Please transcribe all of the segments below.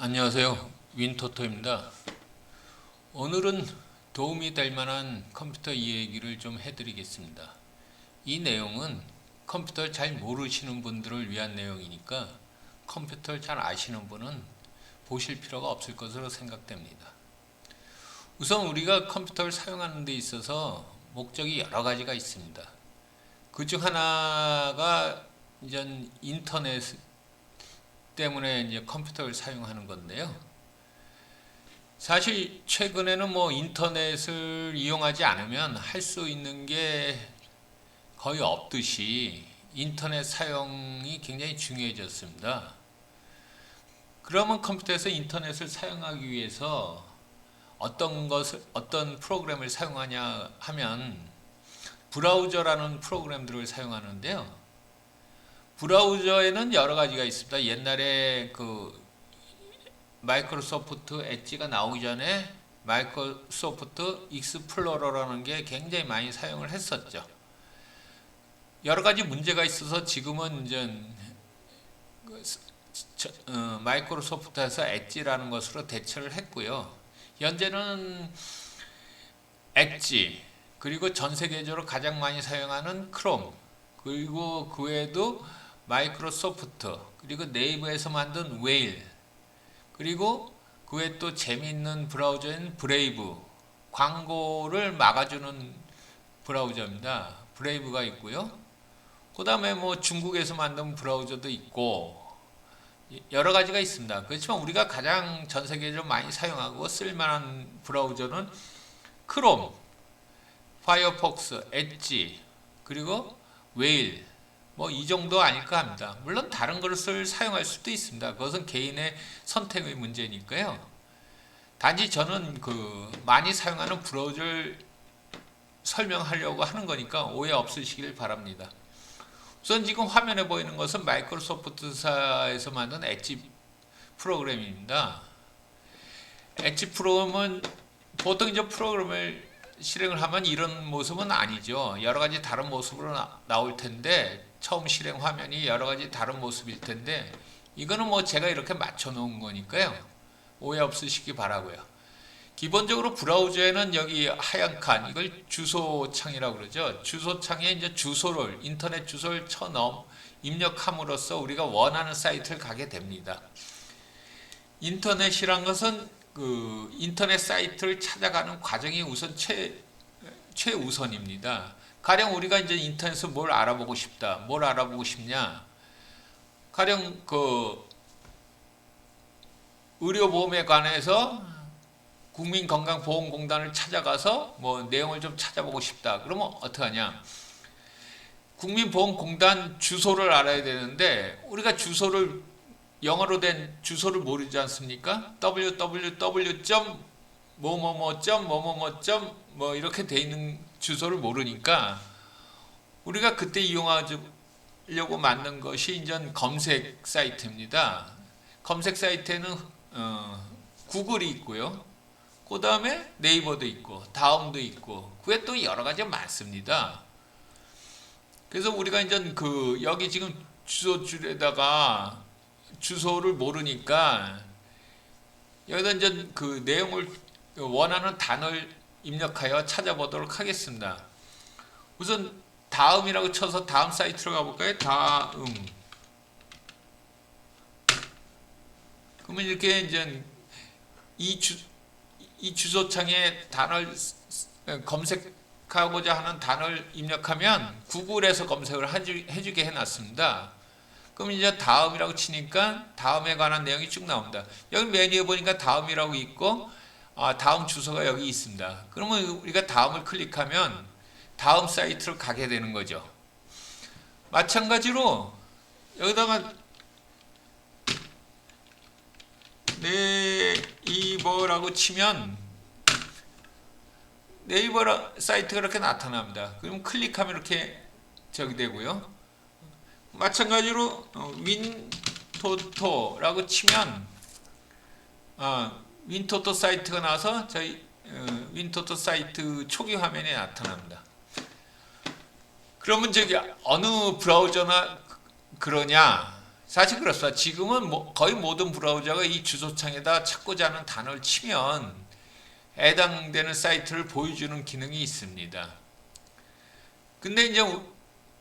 안녕하세요. 윈토토입니다. 오늘은 도움이 될 만한 컴퓨터 이야기를 좀 해드리겠습니다. 이 내용은 컴퓨터를 잘 모르시는 분들을 위한 내용이니까 컴퓨터를 잘 아시는 분은 보실 필요가 없을 것으로 생각됩니다. 우선 우리가 컴퓨터를 사용하는 데 있어서 목적이 여러 가지가 있습니다. 그 중 하나가 이제 인터넷 때문에 이제 컴퓨터를 사용하는 건데요. 사실 최근에는 인터넷을 이용하지 않으면 할 수 있는 게 거의 없듯이 인터넷 사용이 굉장히 중요해졌습니다. 그러면 컴퓨터에서 인터넷을 사용하기 위해서 어떤 프로그램을 사용하냐 하면 브라우저라는 프로그램들을 사용하는데요. 브라우저에는 여러 가지가 있습니다. 옛날에 마이크로소프트 엣지가 나오기 전에 마이크로소프트 익스플로러라는 게 굉장히 많이 사용을 했었죠. 여러 가지 문제가 있어서 지금은 이제 마이크로소프트에서 엣지라는 것으로 대체를 했고요. 현재는 엣지, 그리고 전 세계적으로 가장 많이 사용하는 크롬, 그리고 그 외에도 마이크로소프트, 그리고 네이버에서 만든 웨일, 그리고 그 외에 또 재미있는 브라우저인 브레이브, 광고를 막아주는 브라우저입니다. 브레이브가 있고요. 그 다음에 중국에서 만든 브라우저도 있고 여러 가지가 있습니다. 그렇지만 우리가 가장 전 세계적으로 많이 사용하고 쓸만한 브라우저는 크롬, 파이어폭스, 엣지, 그리고 웨일, 이 정도 아닐까 합니다. 물론 다른 것을 사용할 수도 있습니다. 그것은 개인의 선택의 문제니까요. 단지 저는 많이 사용하는 브라우저를 설명하려고 하는 거니까 오해 없으시길 바랍니다. 우선 지금 화면에 보이는 것은 마이크로소프트사에서 만든 엣지 프로그램입니다. 엣지 프로그램은 보통 이제 프로그램을 실행을 하면 이런 모습은 아니죠. 여러 가지 다른 모습으로 나올 텐데, 처음 실행 화면이 여러 가지 다른 모습일 텐데, 이거는 제가 이렇게 맞춰 놓은 거니까요. 오해 없으시기 바라고요. 기본적으로 브라우저에는 여기 하얀 칸, 이걸 주소창이라고 그러죠. 주소창에 이제 인터넷 주소를 입력함으로써 우리가 원하는 사이트를 가게 됩니다. 인터넷이란 것은 인터넷 사이트를 찾아가는 과정이 우선 최우선입니다. 가령 우리가 이제 인터넷에서 뭘 알아보고 싶냐? 가령 의료보험에 관해서 국민건강보험공단을 찾아가서 내용을 좀 찾아보고 싶다. 그러면 어떻게 하냐? 국민보험공단 주소를 알아야 되는데, 우리가 영어로 된 주소를 모르지 않습니까? www. 이렇게 돼 있는 주소를 모르니까 우리가 그때 이용하려고 만든 것이 이제 검색 사이트입니다. 검색 사이트에는 구글이 있고요. 그 다음에 네이버도 있고 다음도 있고 그게 또 여러 가지가 많습니다. 그래서 우리가 이제 여기 지금 주소줄에다가 주소를 모르니까 여기다 이제 내용을 원하는 단어를 입력하여 찾아보도록 하겠습니다. 우선 다음이라고 쳐서 다음 사이트로 가볼까요? 다음. 그러면 이렇게 이제 이 주소창에 단어를 검색하고자 하는 단어를 입력하면 구글에서 검색을 해주게 해놨습니다. 그럼 이제 다음이라고 치니까 다음에 관한 내용이 쭉 나옵니다. 여기 메뉴에 보니까 다음이라고 있고 다음 주소가 여기 있습니다. 그러면 우리가 다음을 클릭하면 다음 사이트로 가게 되는 거죠. 마찬가지로 여기다가 네이버라고 치면 네이버 사이트가 이렇게 나타납니다. 그럼 클릭하면 이렇게 되고요. 마찬가지로 윈토토라고 치면 윈토토 사이트가 나와서 저희 윈토토 사이트 초기 화면에 나타납니다. 그러면 어느 브라우저나 그러냐? 사실 그렇습니다. 지금은 거의 모든 브라우저가 이 주소창에다 찾고자 하는 단어를 치면 해당되는 사이트를 보여주는 기능이 있습니다. 근데 이제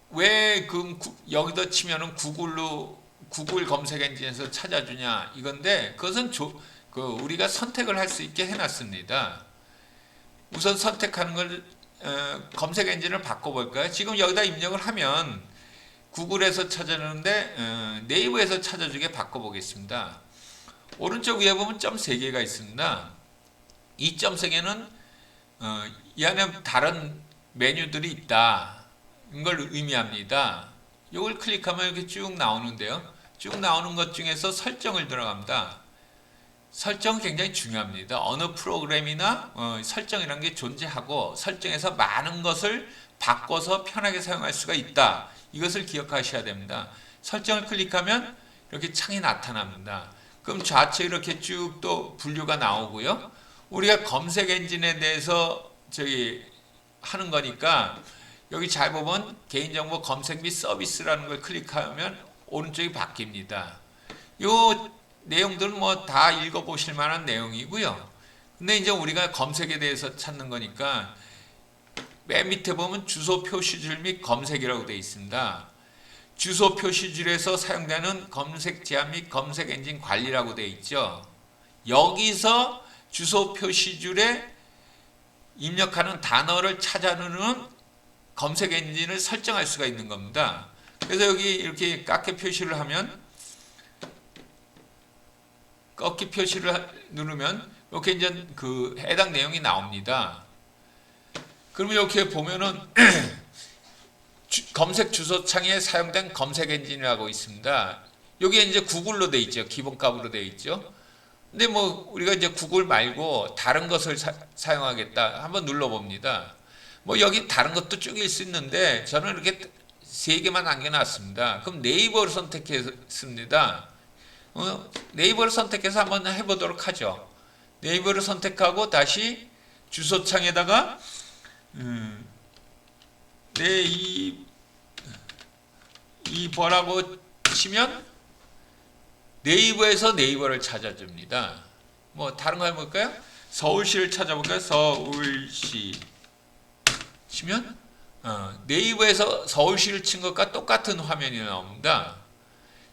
왜 여기다 치면은 구글 검색 엔진에서 찾아주냐 이건데, 그것은 우리가 선택을 할 수 있게 해놨습니다. 우선 선택하는 걸 검색 엔진을 바꿔볼까요? 지금 여기다 입력을 하면 구글에서 찾아주는데 네이버에서 찾아주게 바꿔보겠습니다. 오른쪽 위에 보면 점 3개가 있습니다. 이 점 3개는 이 안에 다른 메뉴들이 있다, 이걸 의미합니다. 이걸 클릭하면 이렇게 쭉 나오는데요. 쭉 나오는 것 중에서 설정을 들어갑니다. 설정은 굉장히 중요합니다. 어느 프로그램이나 설정이라는 게 존재하고 설정에서 많은 것을 바꿔서 편하게 사용할 수가 있다. 이것을 기억하셔야 됩니다. 설정을 클릭하면 이렇게 창이 나타납니다. 그럼 좌측 이렇게 쭉 또 분류가 나오고요. 우리가 검색 엔진에 대해서 하는 거니까 여기 잘 보면 개인정보 검색 및 서비스라는 걸 클릭하면 오른쪽이 바뀝니다. 요 내용들은 다 읽어보실 만한 내용이고요. 근데 이제 우리가 검색에 대해서 찾는 거니까 맨 밑에 보면 주소 표시줄 및 검색이라고 되어 있습니다. 주소 표시줄에서 사용되는 검색 제한 및 검색 엔진 관리라고 되어 있죠. 여기서 주소 표시줄에 입력하는 단어를 찾아내는 검색 엔진을 설정할 수가 있는 겁니다. 그래서 여기 이렇게 깎기 표시를 하면, 꺾기 표시를 누르면 이렇게 이제 해당 내용이 나옵니다. 그러면 이렇게 보면은 검색 주소창에 사용된 검색 엔진이라고 있습니다. 여기에 이제 구글로 돼 있죠. 기본값으로 돼 있죠. 근데 우리가 이제 구글 말고 다른 것을 사용하겠다 한번 눌러봅니다. 여기 다른 것도 쭉 있을 수 있는데 저는 이렇게 3개만 남겨놨습니다. 그럼 네이버를 선택했습니다. 네이버를 선택해서 한번 해보도록 하죠. 네이버를 선택하고 다시 주소창에다가 네이버라고 치면 네이버에서 네이버를 찾아줍니다. 다른 거 해볼까요? 서울시를 찾아볼까요? 서울시 치면 네이버에서 서울시를 친 것과 똑같은 화면이 나옵니다.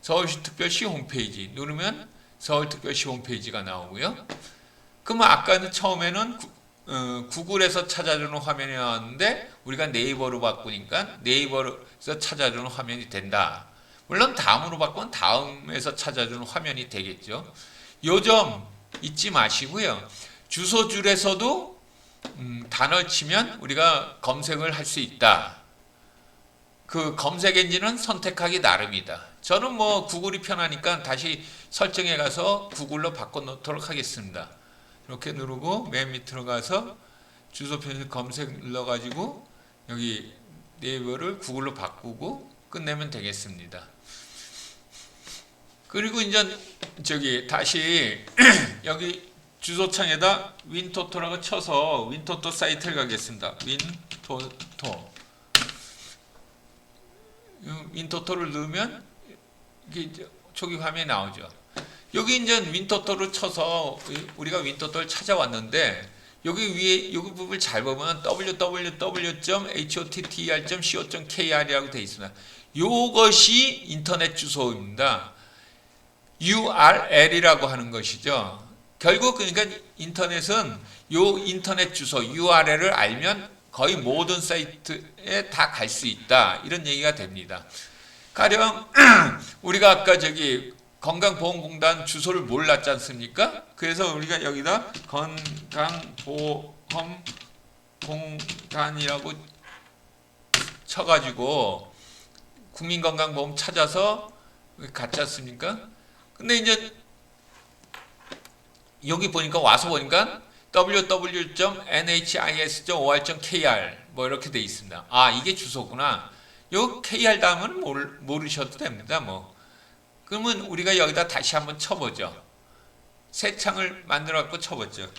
서울시 특별시 홈페이지 누르면 서울특별시 홈페이지가 나오고요. 그러면 아까는 처음에는 구글에서 찾아주는 화면이 나왔는데 우리가 네이버로 바꾸니까 네이버에서 찾아주는 화면이 된다. 물론 다음으로 바꾸면 다음에서 찾아주는 화면이 되겠죠. 요 점 잊지 마시고요. 주소줄에서도 단어를 치면 우리가 검색을 할 수 있다. 그 검색 엔진은 선택하기 나름이다. 저는 구글이 편하니까 다시 설정해 가서 구글로 바꿔 놓도록 하겠습니다. 이렇게 누르고 맨 밑으로 가서 주소 표시 검색 눌러가지고 여기 네이버를 구글로 바꾸고 끝내면 되겠습니다. 그리고 이제 다시 여기 주소창에다 윈토토라고 쳐서 윈토토 사이트를 가겠습니다. 윈토토를 누르면 이게 초기 화면이 나오죠. 여기 이제 윈토토를 쳐서 우리가 윈토토를 찾아왔는데 여기 위에 여기 부분을 잘 보면 www.hotter.co.kr이라고 되어 있습니다. 이것이 인터넷 주소입니다. URL이라고 하는 것이죠. 결국 그러니까 인터넷은 요 인터넷 주소 URL을 알면 거의 모든 사이트에 다 갈 수 있다, 이런 얘기가 됩니다. 가령 우리가 아까 건강보험공단 주소를 몰랐지 않습니까? 그래서 우리가 여기다 건강보험공단이라고 쳐가지고 국민건강보험 찾아서 갔지 않습니까? 근데 이제 여기 와서 보니까 www.nhis.or.kr 이렇게 돼 있습니다. 아, 이게 주소구나. 요 KR 다음은 모르셔도 됩니다. 그러면 우리가 여기다 다시 한번 쳐보죠. 새 창을 만들어 갖고 쳐보죠.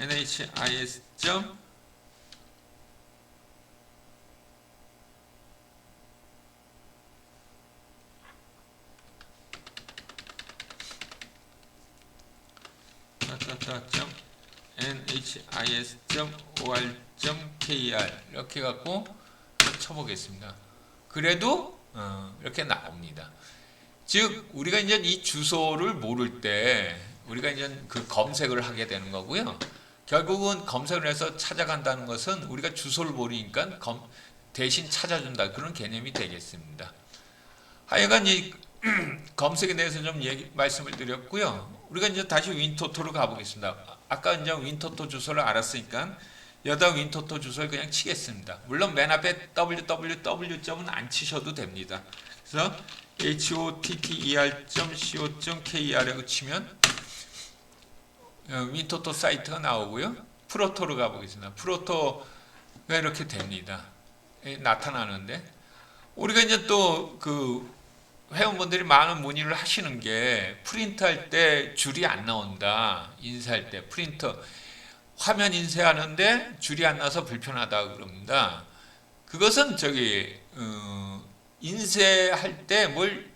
nhis. consa.nhis.or.kr 이렇게 갖고 쳐보겠습니다. 그래도 이렇게 나옵니다. 즉 우리가 이제 이 주소를 모를 때 우리가 이제 그 검색을 하게 되는 거고요. 결국은 검색을 해서 찾아간다는 것은 우리가 주소를 모르니까 대신 찾아준다 그런 개념이 되겠습니다. 하여간 이 검색에 대해서 좀 말씀을 드렸고요. 우리가 이제 다시 윈토토로 가보겠습니다. 아까 이제 윈토토 주소를 알았으니까 여기다 윈토토 주소를 그냥 치겠습니다. 물론 맨 앞에 www.은 안 치셔도 됩니다. 그래서 hotter.co.kr이라고 치면 윈토토 사이트가 나오고요. 프로토로 가보겠습니다. 프로토가 이렇게 됩니다. 나타나는데 우리가 이제 또 그 회원분들이 많은 문의를 하시는 게 프린트할 때 줄이 안 나온다. 인쇄할 때 프린터 화면 인쇄하는데 줄이 안 나서 불편하다 그럽니다. 그것은 인쇄할 때 뭘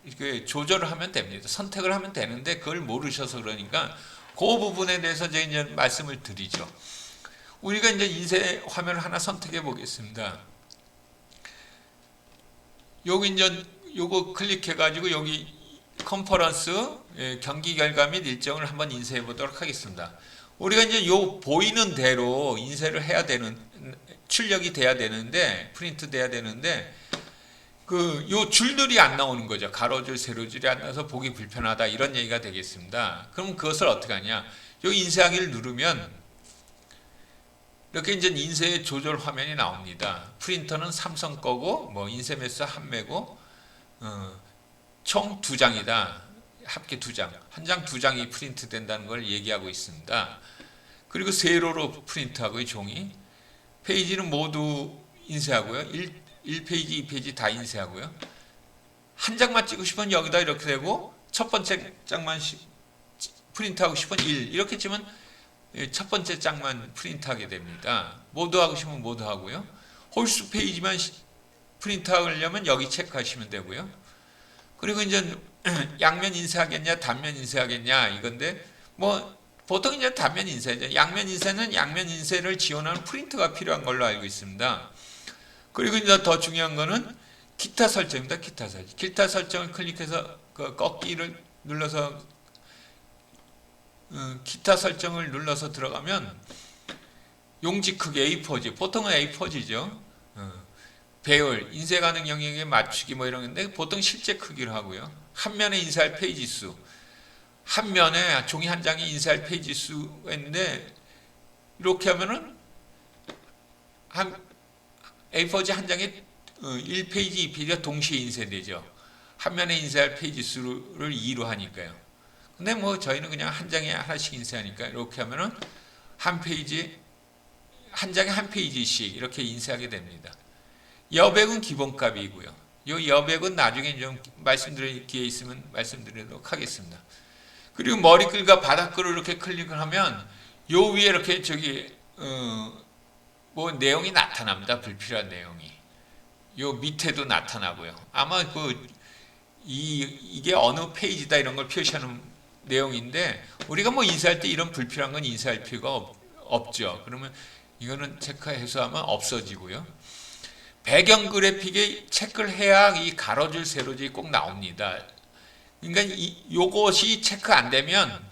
조절을 하면 됩니다. 선택을 하면 되는데 그걸 모르셔서 그러니까 그 부분에 대해서 제가 이제 말씀을 드리죠. 우리가 이제 인쇄 화면을 하나 선택해 보겠습니다. 여기 이제 요거 클릭해 가지고 여기 컨퍼런스 경기 결과 및 일정을 한번 인쇄해 보도록 하겠습니다. 우리가 이제 요 보이는 대로 인쇄를 해야 되는 출력이 돼야 되는데 프린트 돼야 되는데 요 줄들이 안 나오는 거죠. 가로줄, 세로줄이 안 나와서 보기 불편하다 이런 얘기가 되겠습니다. 그럼 그것을 어떻게 하냐? 요 인쇄하기를 누르면 이렇게 이제 인쇄 조절 화면이 나옵니다. 프린터는 삼성 거고 뭐 인쇄 매수 한 매고 총 2장이다. 합계 2장. 한 장 2장이 프린트 된다는 걸 얘기하고 있습니다. 그리고 세로로 프린트하고 이 종이 페이지는 모두 인쇄하고요. 1페이지, 2페이지 다 인쇄하고요. 한 장만 찍고 싶으면 여기다 이렇게 되고 첫 번째 장만 프린트하고 싶으면 1 이렇게 치면 첫 번째 장만 프린트하게 됩니다. 모두 하고 싶으면 모두 하고요. 홀수 페이지만 프린트하려면 여기 체크하시면 되고요. 그리고 이제 양면 인쇄하겠냐 단면 인쇄하겠냐 이건데 뭐 보통 이제 단면 인쇄죠. 양면 인쇄는 양면 인쇄를 지원하는 프린터가 필요한 걸로 알고 있습니다. 그리고 이제 더 중요한 거는 기타 설정입니다. 기타 설정. 기타 설정을 클릭해서 그 꺾기를 눌러서 기타 설정을 눌러서 들어가면 용지 크기 A4지. 보통은 A4지죠. 배열, 인쇄 가능 영역에 맞추기 뭐 이런 건데 보통 실제 크기로 하고요. 한 면에 인쇄할 페이지 수. 한 면에 종이 한 장에 인쇄할 페이지 수가 있는데 이렇게 하면은 한 A4지 한 장에 1페이지, 2페이지가 동시에 인쇄되죠. 한 면에 인쇄할 페이지 수를 2로 하니까요. 근데 뭐 저희는 그냥 한 장에 하나씩 인쇄하니까 이렇게 하면은 한 페이지, 한 장에 한 페이지씩 이렇게 인쇄하게 됩니다. 여백은 기본값이고요. 이 여백은 나중에 좀 말씀드릴 기회 있으면 말씀드리도록 하겠습니다. 그리고 머리글과 바닥글을 이렇게 클릭을 하면 요 위에 이렇게 뭐 내용이 나타납니다. 불필요한 내용이. 요 밑에도 나타나고요. 아마 이게 어느 페이지다 이런 걸 표시하는 내용인데 우리가 뭐 인쇄할 때 이런 불필요한 건 인쇄할 필요가 없죠. 그러면 이거는 체크해서 하면 없어지고요. 배경 그래픽에 체크를 해야 이 가로줄, 세로줄이 꼭 나옵니다. 그러니까 요것이 체크 안 되면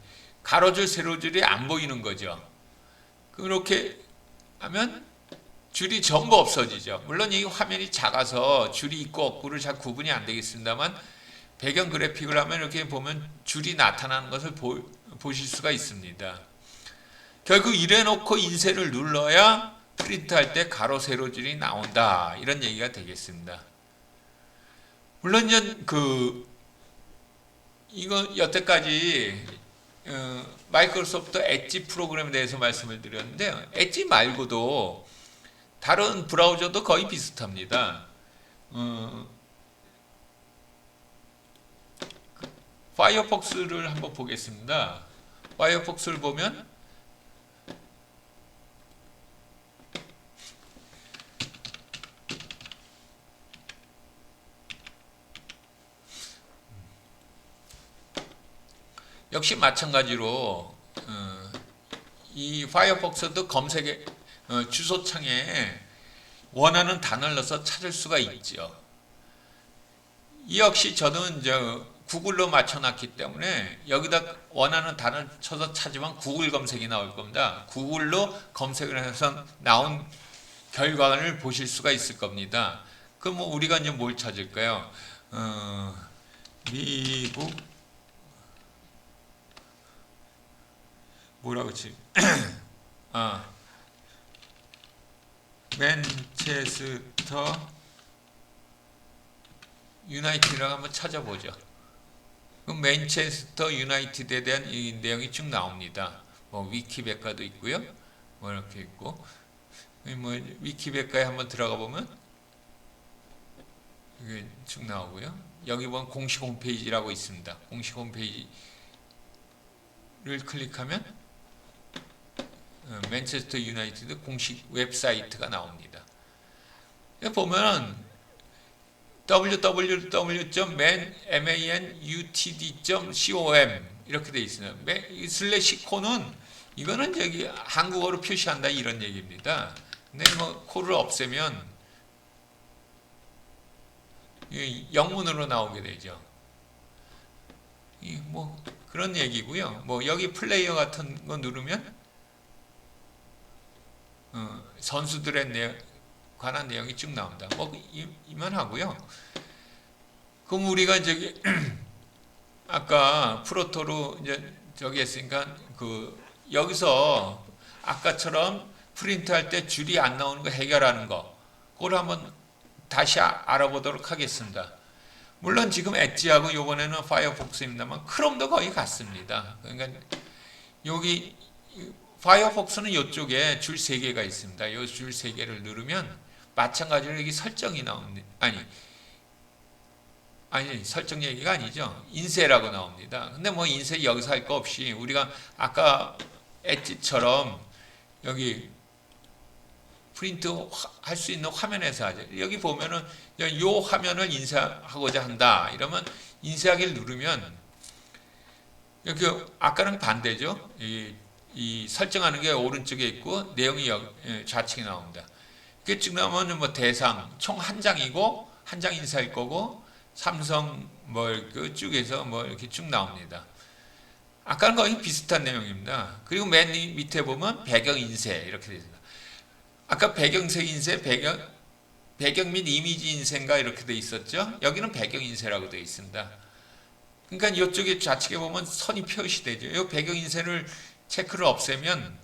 가로줄, 세로줄이 안 보이는 거죠. 그렇게 하면 줄이 전부 없어지죠. 물론 이 화면이 작아서 줄이 있고 없고를 잘 구분이 안 되겠습니다만 배경 그래픽을 하면 이렇게 보면 줄이 나타나는 것을 보실 수가 있습니다. 결국 이래놓고 인쇄를 눌러야 프린트할 때 가로 세로줄이 나온다 이런 얘기가 되겠습니다. 물론 이제 이거 여태까지 마이크로소프트 엣지 프로그램에 대해서 말씀을 드렸는데요. 엣지 말고도 다른 브라우저도 거의 비슷합니다. 파이어폭스를 한번 보겠습니다. 파이어폭스를 보면 역시 마찬가지로 이 파이어폭스도 검색에 주소창에 원하는 단어를 넣어서 찾을 수가 있죠. 이 역시 저는 구글로 맞춰놨기 때문에 여기다 원하는 단어를 쳐서 찾으면 구글 검색이 나올 겁니다. 구글로 검색을 해서 나온 결과를 보실 수가 있을 겁니다. 그럼 뭐 우리가 이제 뭘 찾을까요? 미국 뭐라고 치? 맨체스터 유나이티드라고 한번 찾아보죠. 그럼 맨체스터 유나이티드에 대한 이 내용이 쭉 나옵니다. 뭐 위키백과도 있고요. 뭐 이렇게 있고, 뭐 위키백과에 한번 들어가 보면 이게 쭉 나오고요. 여기 보면 공식 홈페이지라고 있습니다. 공식 홈페이지를 클릭하면 맨체스터 유나이티드 공식 웹사이트가 나옵니다. 보면 www.manutd.com 이렇게 돼 있어요. 슬래시 코는 이거는 저기 한국어로 표시한다 이런 얘기입니다. 근데 뭐 코를 없애면 영문으로 나오게 되죠. 뭐 그런 얘기고요. 뭐 여기 플레이어 같은 거 누르면 선수들의 관한 내용이 쭉 나온다. 뭐 이만하고요. 그럼 우리가 저기 아까 프로토로 이제 저기 했으니까 여기서 아까처럼 프린트할 때 줄이 안 나오는 거 해결하는 거, 그걸 한번 다시 알아보도록 하겠습니다. 물론 지금 엣지하고 이번에는 파이어폭스입니다만 크롬도 거의 같습니다. 그러니까 여기 파이어폭스는 이쪽에 줄 3개가 있습니다. 이 줄 3개를 누르면 마찬가지로 여기 설정이 나옵니다. 아니 설정 얘기가 아니죠. 인쇄라고 나옵니다. 근데 뭐 인쇄 여기서 할 거 없이 우리가 아까 엣지처럼 여기 프린트 할 수 있는 화면에서 하죠. 여기 보면은 이 화면을 인쇄하고자 한다. 이러면 인쇄하기를 누르면 여기 아까랑 반대죠. 이 설정하는 게 오른쪽에 있고 내용이 좌측에 나옵니다. 이게 쭉 나오면 뭐 대상 총 한 장이고 한 장 인쇄할 거고 삼성 뭐 쭉에서 뭐 이렇게 쭉 나옵니다. 아까는 거의 비슷한 내용입니다. 그리고 맨 밑에 보면 배경 인쇄 이렇게 되어 있습니다. 아까 배경색 인쇄, 배경 및 이미지 인쇄인가 이렇게 되어 있었죠. 여기는 배경 인쇄라고 되어 있습니다. 그러니까 이쪽에 좌측에 보면 선이 표시되죠. 이 배경 인쇄를 체크를 없애면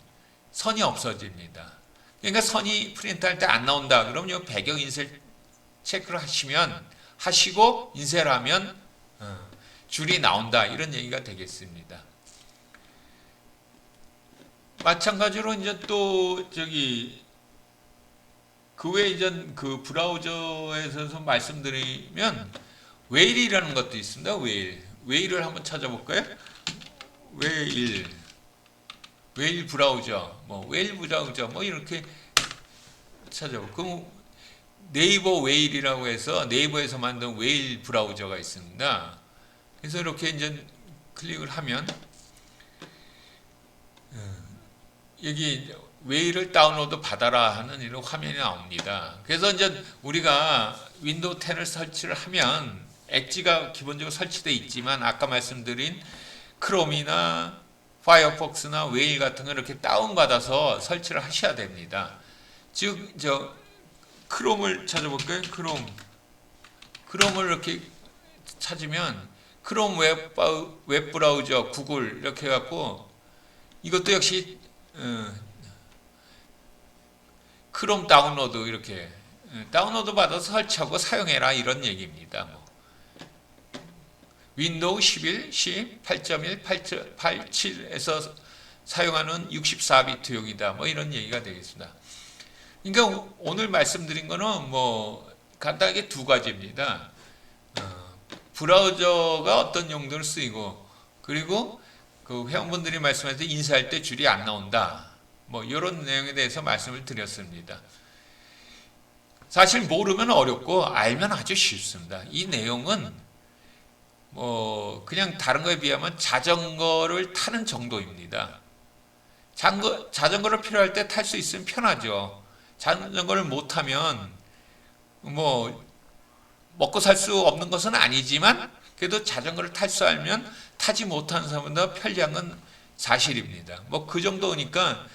선이 없어집니다. 그러니까 선이 프린트할 때 안 나온다. 그러면 이 배경 인쇄 체크를 하시고 인쇄를 하면 줄이 나온다. 이런 얘기가 되겠습니다. 마찬가지로 이제 또 그 외에 이제 그 브라우저에서 말씀드리면 웨일이라는 것도 있습니다. 웨일을 한번 찾아볼까요? 웨일 브라우저, 웨일 브라우저, 이렇게 찾아보고. 그럼 네이버 웨일이라고 해서 네이버에서 만든 웨일 브라우저가 있습니다. 그래서 이렇게 이제 클릭을 하면 여기 웨일을 다운로드 받아라 하는 이런 화면이 나옵니다. 그래서 이제 우리가 윈도우 10을 설치를 하면 엣지가 기본적으로 설치되어 있지만 아까 말씀드린 크롬이나 파이어폭스나 웨일 같은 거 이렇게 다운받아서 설치를 하셔야 됩니다. 즉, 크롬을 찾아볼까요? 크롬을 이렇게 찾으면 크롬 웹 브라우저, 구글 이렇게 해갖고 이것도 역시 크롬 다운로드 이렇게 다운로드 받아서 설치하고 사용해라 이런 얘기입니다. 윈도우 11, 10, 8.1, 8.7에서 사용하는 64비트용이다. 이런 얘기가 되겠습니다. 그러니까 오늘 말씀드린 거는 간단하게 두 가지입니다. 브라우저가 어떤 용도로 쓰이고 그리고 그 회원분들이 말씀하실 때 인쇄할 때 줄이 안 나온다. 이런 내용에 대해서 말씀을 드렸습니다. 사실 모르면 어렵고 알면 아주 쉽습니다. 이 내용은 그냥 다른 거에 비하면 자전거를 타는 정도입니다. 자전거를 필요할 때 탈 수 있으면 편하죠. 자전거를 못 타면 뭐 먹고 살 수 없는 것은 아니지만 그래도 자전거를 탈 줄 알면 타지 못하는 사람보다 편리한 건 사실입니다. 뭐 그 정도니까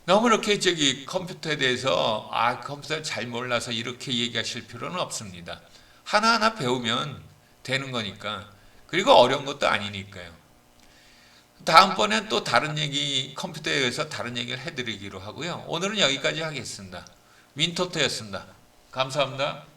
너무 이렇게 컴퓨터에 대해서 컴퓨터를 잘 몰라서 이렇게 얘기하실 필요는 없습니다. 하나하나 배우면 되는 거니까. 그리고 어려운 것도 아니니까요. 다음번엔 또 다른 얘기, 컴퓨터에 의해서 다른 얘기를 해드리기로 하고요. 오늘은 여기까지 하겠습니다. 윈토토였습니다. 감사합니다.